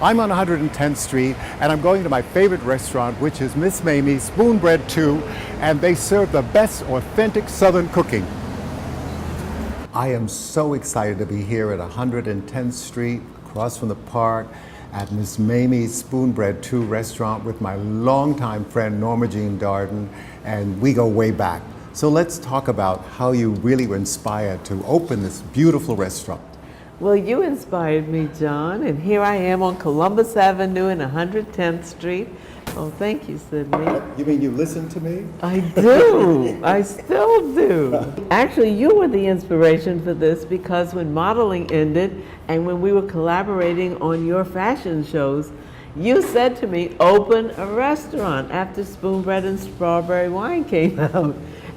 I'm on 110th Street and I'm going to my favorite restaurant, which is Miss Mamie's Spoonbread 2, and they serve the best authentic Southern cooking. I am so excited to be here at 110th Street, across from the park, at Miss Mamie's Spoonbread 2 restaurant with my longtime friend Norma Darden, and we go way back. So let's talk about how you really were inspired to open this beautiful restaurant. Well, you inspired me, John, and here I am on Columbus Avenue and 110th Street. Oh, thank you, Sydney. You mean you listen to me? I do. I still do. Actually, you were the inspiration for this because when modeling ended and when we were collaborating on your fashion shows, you said to me, open a restaurant after Spoonbread and Strawberry Wine came out.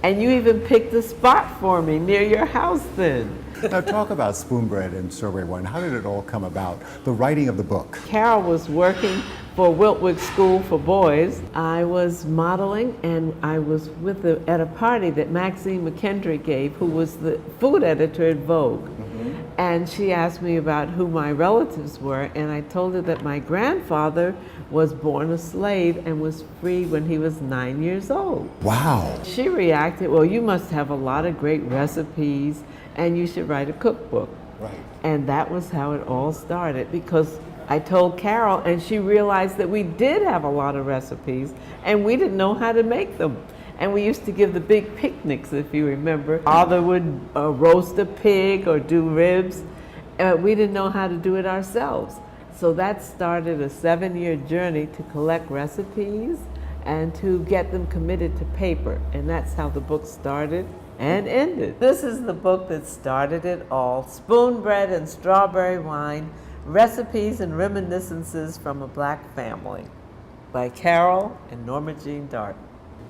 And you even picked a spot for me near your house then. Now talk about Spoonbread and Strawberry Wine. How did it all come about? The writing of the book. Carol was working for Wiltwick School for Boys. I was modeling and I was at a party that Maxine McKendry gave, who was the food editor at Vogue. And she asked me about who my relatives were, and I told her that my grandfather was born a slave and was freed when he was 9 years old. Wow. She reacted, well, you must have a lot of great recipes and you should write a cookbook. Right. And that was how it all started, because I told Carol and she realized that we did have a lot of recipes and we didn't know how to make them. And we used to give the big picnics, if you remember. Father would roast a pig or do ribs. We didn't know how to do it ourselves. So that started a 7-year journey to collect recipes and to get them committed to paper. And that's how the book started and ended. This is the book that started it all, Spoonbread and Strawberry Wine, Recipes and Reminiscences from a Black Family, by Carol and Norma Darden.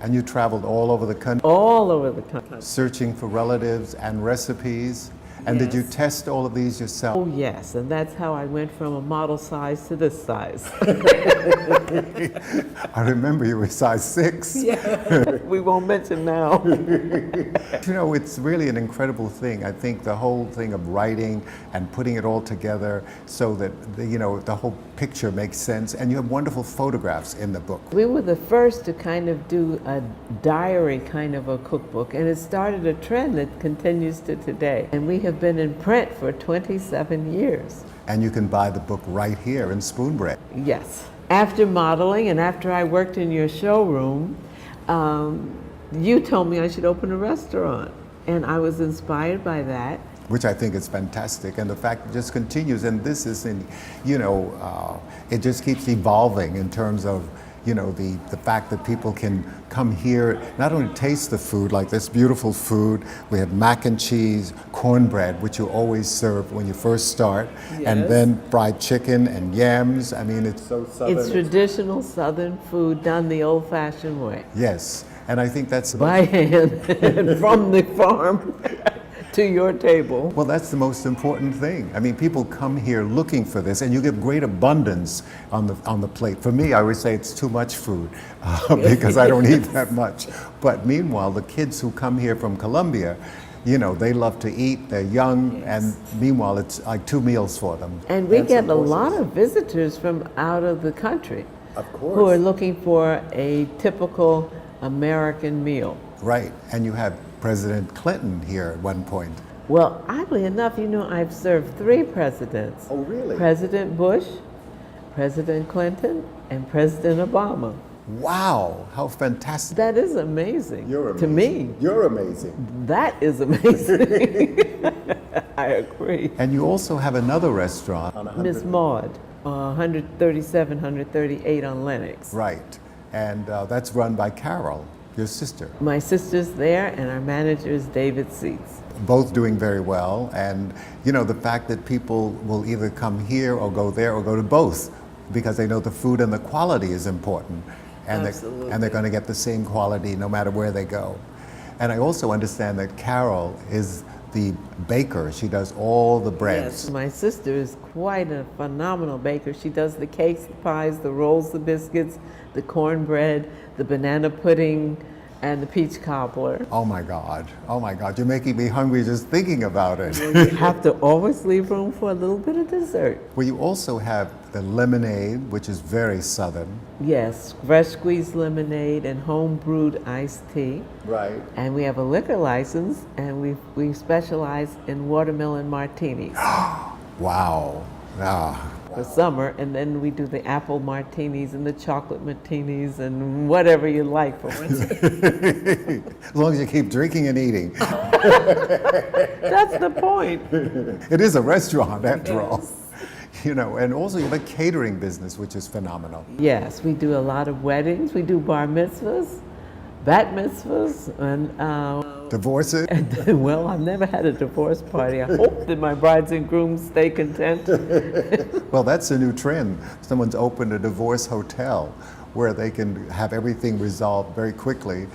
And you traveled all over the country? All over the country. Searching for relatives and recipes. And Yes. did you test all of these yourself? Oh yes, and that's how I went from a model size to this size. I remember you were size 6. Yeah. We won't mention now. You know, it's really an incredible thing. I think the whole thing of writing and putting it all together so that, the whole picture makes sense. And you have wonderful photographs in the book. We were the first to kind of do a diary kind of a cookbook, and it started a trend that continues to today. And we have been in print for 27 years. And you can buy the book right here in Spoonbread. Yes. After modeling and after I worked in your showroom, you told me I should open a restaurant. And I was inspired by that. Which I think is fantastic, and the fact it just continues, and this is it just keeps evolving in terms of, the fact that people can come here, not only taste the food, like this beautiful food. We have mac and cheese, cornbread, which you always serve when you first start, Yes. and then fried chicken and yams. I mean, it's so Southern. It's traditional Southern food done the old-fashioned way. Yes, and I think that's By hand and from the farm to your table. Well, that's the most important thing. I mean, people come here looking for this, and you get great abundance on the plate. For me, I would say it's too much food because I don't eat that much. But meanwhile, the kids who come here from Colombia, they love to eat, they're young, Yes. and meanwhile, it's like 2 meals for them. And we get some a courses. lot of visitors from out of the country Of course. who are looking for a typical American meal. Right, and you had President Clinton here at one point. Well, oddly enough, I've served 3 presidents. Oh, really? President Bush, President Clinton, and President Obama. Wow, how fantastic. That is amazing. You're to amazing. me. You're amazing. That is amazing. I agree. And you also have another restaurant on Miss Maud, 137, 138 on Lenox. Right, and that's run by Carol, your sister. My sister's there, and our manager is David Seats. Both doing very well, and the fact that people will either come here or go there or go to both because they know the food and the quality is important, and Absolutely. they're going to get the same quality no matter where they go. And I also understand that Carol is the baker. She does all the breads. Yes, my sister is quite a phenomenal baker. She does the cakes, the pies, the rolls, the biscuits, the cornbread, the banana pudding, and the peach cobbler. Oh my God. Oh my God. You're making me hungry just thinking about it. You have to always leave room for a little bit of dessert. Well, you also have the lemonade, which is very Southern. Yes, fresh squeezed lemonade and home brewed iced tea. Right. And we have a liquor license, and we specialize in watermelon martinis Wow. Ah. for summer, and then we do the apple martinis and the chocolate martinis and whatever you like for winter. As long as you keep drinking and eating. That's the point. It is a restaurant after all. You know, and also you have a catering business, which is phenomenal. Yes, we do a lot of weddings. We do bar mitzvahs, bat mitzvahs, and Divorces? well, I've never had a divorce party. I hope that my brides and grooms stay content. Well, that's a new trend. Someone's opened a divorce hotel where they can have everything resolved very quickly.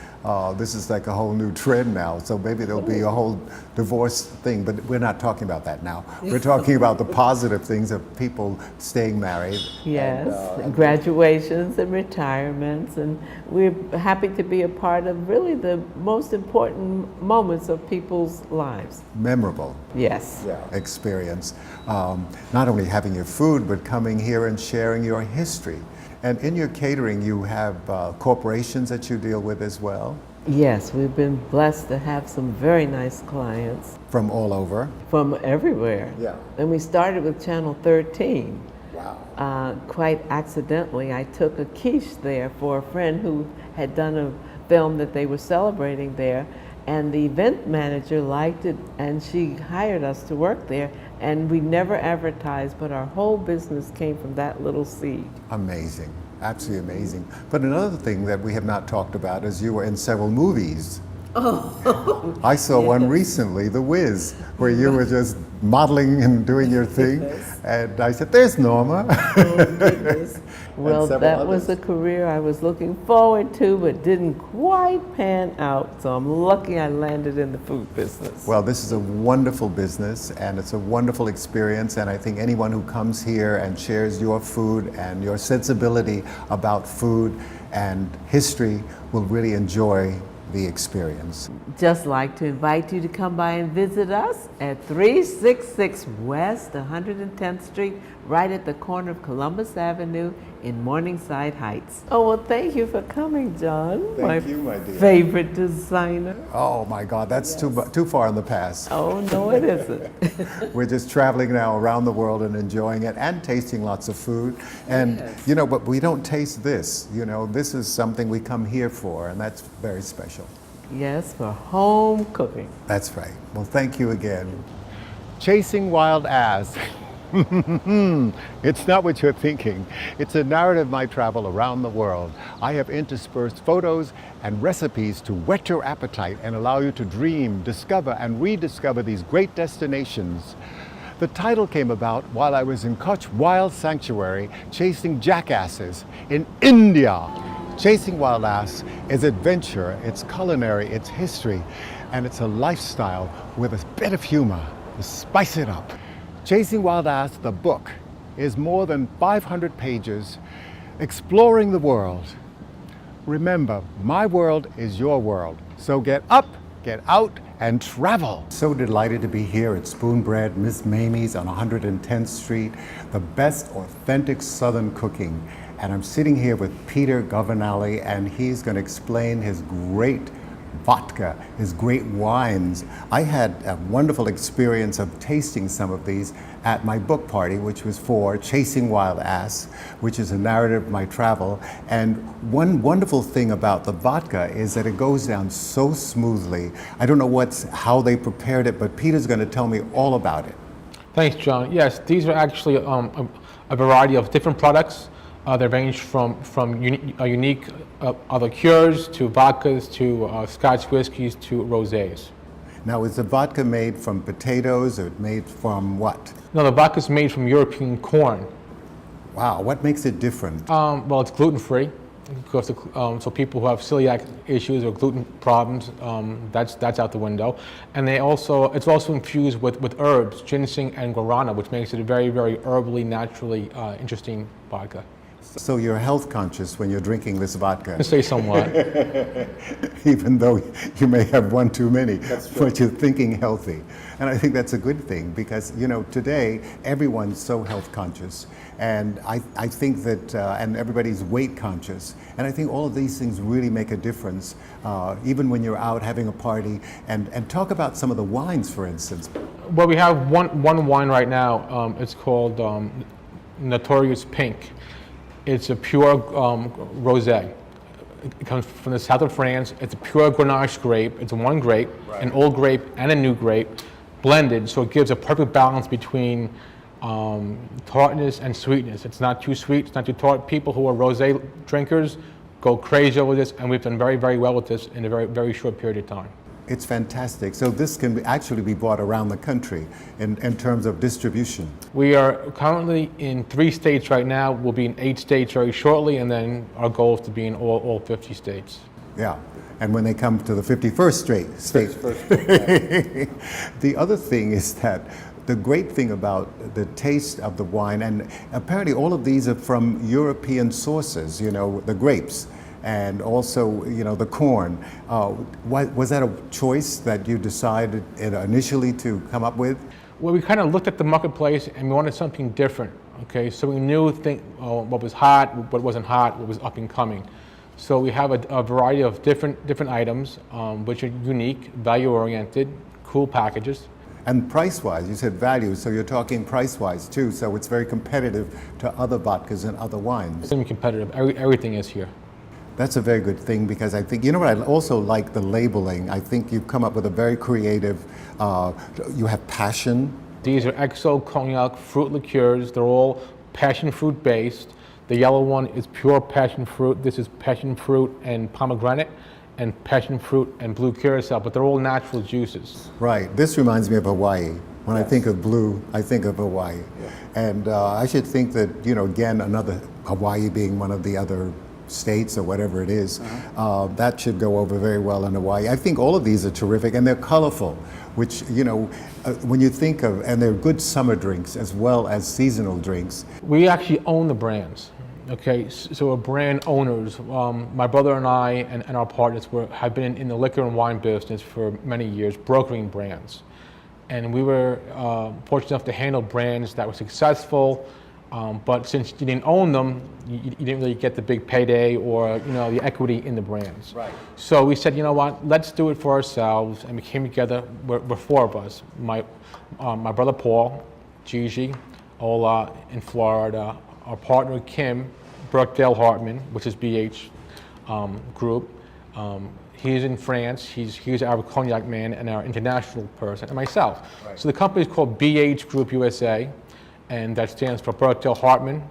This is like a whole new trend now, so maybe there'll be a whole divorce thing, but we're not talking about that now. We're talking about the positive things of people staying married. Yes, and graduations and retirements, and we're happy to be a part of really the most important moments of people's lives. Memorable Yes. experience. Not only having your food, but coming here and sharing your history. And in your catering, you have corporations that you deal with as well? Yes, we've been blessed to have some very nice clients From all over? from everywhere. Yeah. And we started with Channel 13. Wow. Quite accidentally, I took a quiche there for a friend who had done a film that they were celebrating there, and the event manager liked it, and she hired us to work there, and we never advertised, but our whole business came from that little seed. Amazing. Absolutely amazing. But another thing that we have not talked about is you were in several movies. Oh. I saw one recently, The Wiz, where you were just modeling and doing your thing. Yes. And I said, there's Norma. Oh, goodness. Well, that was a career I was looking forward to, but didn't quite pan out. So I'm lucky I landed in the food business. Well, this is a wonderful business and it's a wonderful experience, and I think anyone who comes here and shares your food and your sensibility about food and history will really enjoy the experience. Just like to invite you to come by and visit us at 366 West 110th Street, right at the corner of Columbus Avenue in Morningside Heights. Oh, well, thank you for coming, John. Thank you, my dear. Favorite designer. Oh my God, that's too far in the past. Oh, no, it isn't. We're just traveling now around the world and enjoying it and tasting lots of food. And, Yes. you know, but we don't taste this. You know, this is something we come here for, and that's very special. Yes, for home cooking. That's right. Well, thank you again. Chasing Wild Ass. It's not what you're thinking. It's a narrative of my travel around the world. I have interspersed photos and recipes to whet your appetite and allow you to dream, discover, and rediscover these great destinations. The title came about while I was in Kutch Wild Sanctuary chasing jackasses in India. Chasing Wild Ass is adventure, it's culinary, it's history, and it's a lifestyle with a bit of humor to spice it up. Chasing Wild Ass, the book, is more than 500 pages exploring the world. Remember, my world is your world. So get up, get out, and travel. So delighted to be here at Spoonbread, Miss Mamie's on 110th Street, the best authentic Southern cooking. And I'm sitting here with Peter Governale, and he's going to explain his great vodka, his great wines. I had a wonderful experience of tasting some of these at my book party, which was for Chasing Wild Ass, which is a narrative of my travel. And one wonderful thing about the vodka is that it goes down so smoothly. I don't know how they prepared it, but Peter's going to tell me all about it. Thanks, John. Yes, these are actually a variety of different products. They range from unique liqueurs to vodkas to Scotch whiskies to rosés. Now, is the vodka made from potatoes or made from what? No, the vodka is made from European corn. Wow, what makes it different? Well, it's gluten-free, because so people who have celiac issues or gluten problems, that's out the window. And it's also infused with herbs, ginseng and guarana, which makes it a very, very herbally, naturally interesting vodka. So you're health conscious when you're drinking this vodka, To say somewhat. even though you may have one too many, but you're thinking healthy. And I think that's a good thing because, you know, today everyone's so health conscious. And I think that, and everybody's weight conscious. And I think all of these things really make a difference, even when you're out having a party. And talk about some of the wines, for instance. Well, we have one wine right now. It's called Notorious Pink. It's a pure rosé. It comes from the south of France. It's a pure Grenache grape. It's one grape, an old grape and a new grape, blended. So it gives a perfect balance between tartness and sweetness. It's not too sweet, it's not too tart. People who are rosé drinkers go crazy over this, and we've done very, very well with this in a very, very short period of time. It's fantastic. So this can actually be bought around the country in terms of distribution. We are currently in 3 states right now. We'll be in 8 states very shortly, and then our goal is to be in all 50 states. Yeah. And when they come to the 51st state. The other thing is that the great thing about the taste of the wine, and apparently all of these are from European sources, you know, the grapes. And also, you know, the corn. Was that a choice that you decided initially to come up with? Well, we kind of looked at the marketplace and we wanted something different. Okay, so we knew what was hot, what wasn't hot, what was up and coming. So we have a variety of different items, which are unique, value-oriented, cool packages. And price-wise, you said value, so you're talking price-wise too. So it's very competitive to other vodkas and other wines. Semi-competitive. Everything is here. That's a very good thing because I think, you know what, I also like the labeling. I think you've come up with a very creative, you have passion. These are XO Cognac fruit liqueurs. They're all passion fruit based. The yellow one is pure passion fruit. This is passion fruit and pomegranate, and passion fruit and blue curacao, but they're all natural juices. Right, this reminds me of Hawaii. When I think of blue, I think of Hawaii. Yeah. And I should think that, you know, again, another, Hawaii being one of the other states or whatever it is, that should go over very well in Hawaii. I think all of these are terrific and they're colorful, which, you know, when you think of, and they're good summer drinks as well as seasonal drinks. We actually own the brands, okay? So we're brand owners. My brother and I and our partners have been in the liquor and wine business for many years, brokering brands. And we were fortunate enough to handle brands that were successful, but since you didn't own them, you didn't really get the big payday or, you know, the equity in the brands. Right. So we said, you know what, let's do it for ourselves, and we came together. We're 4 of us. My brother Paul, Gigi, all in Florida. Our partner Kim, Birkdale Hartman, which is BH Group. He's in France. He's our cognac man and our international person, and myself. Right. So the company is called BH Group USA. And that stands for Birkdale Hartman,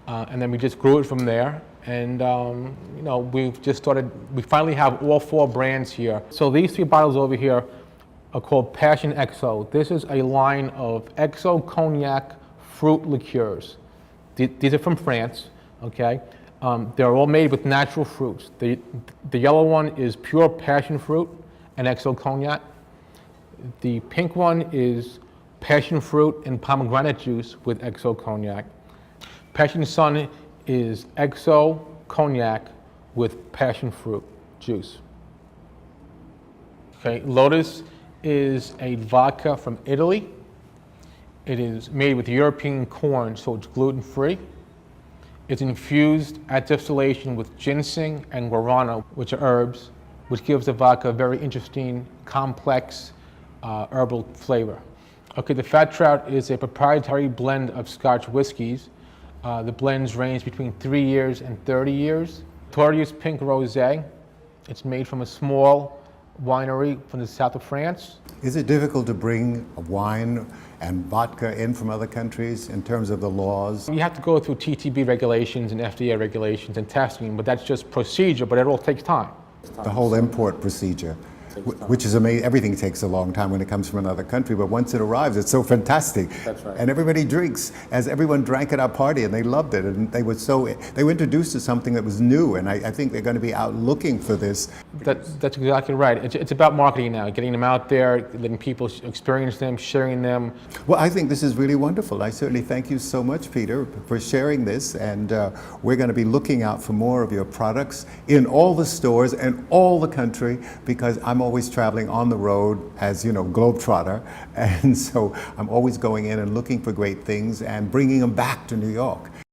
and then we just grew it from there. And you know, we've just started. We finally have all 4 brands here. So these 3 bottles over here are called Passion XO. This is a line of XO Cognac fruit liqueurs. These are from France. Okay, they're all made with natural fruits. The yellow one is pure passion fruit and XO Cognac. The pink one is passion fruit and pomegranate juice with XO Cognac. Passion Sun is XO Cognac with passion fruit juice. Okay, Lotus is a vodka from Italy. It is made with European corn, so it's gluten-free. It's infused at distillation with ginseng and guarana, which are herbs, which gives the vodka a very interesting, complex herbal flavor. Okay, the Fat Trout is a proprietary blend of Scotch whiskies. The blends range between 3 years and 30 years. Notorious Pink Rosé. It's made from a small winery from the south of France. Is it difficult to bring wine and vodka in from other countries in terms of the laws? You have to go through TTB regulations and FDA regulations and testing, but that's just procedure, but it all takes time. The whole import procedure. Which is amazing. Everything takes a long time when it comes from another country, but once it arrives, it's so fantastic. That's right. And everybody drinks, as everyone drank at our party, and they loved it. And they were introduced to something that was new, and I think they're going to be out looking for this. That's exactly right. It's about marketing now, getting them out there, letting people experience them, sharing them. Well, I think this is really wonderful. I certainly thank you so much, Peter, for sharing this. And we're going to be looking out for more of your products in all the stores and all the country, because I'm always traveling on the road as, you know, globetrotter. And so I'm always going in and looking for great things and bringing them back to New York.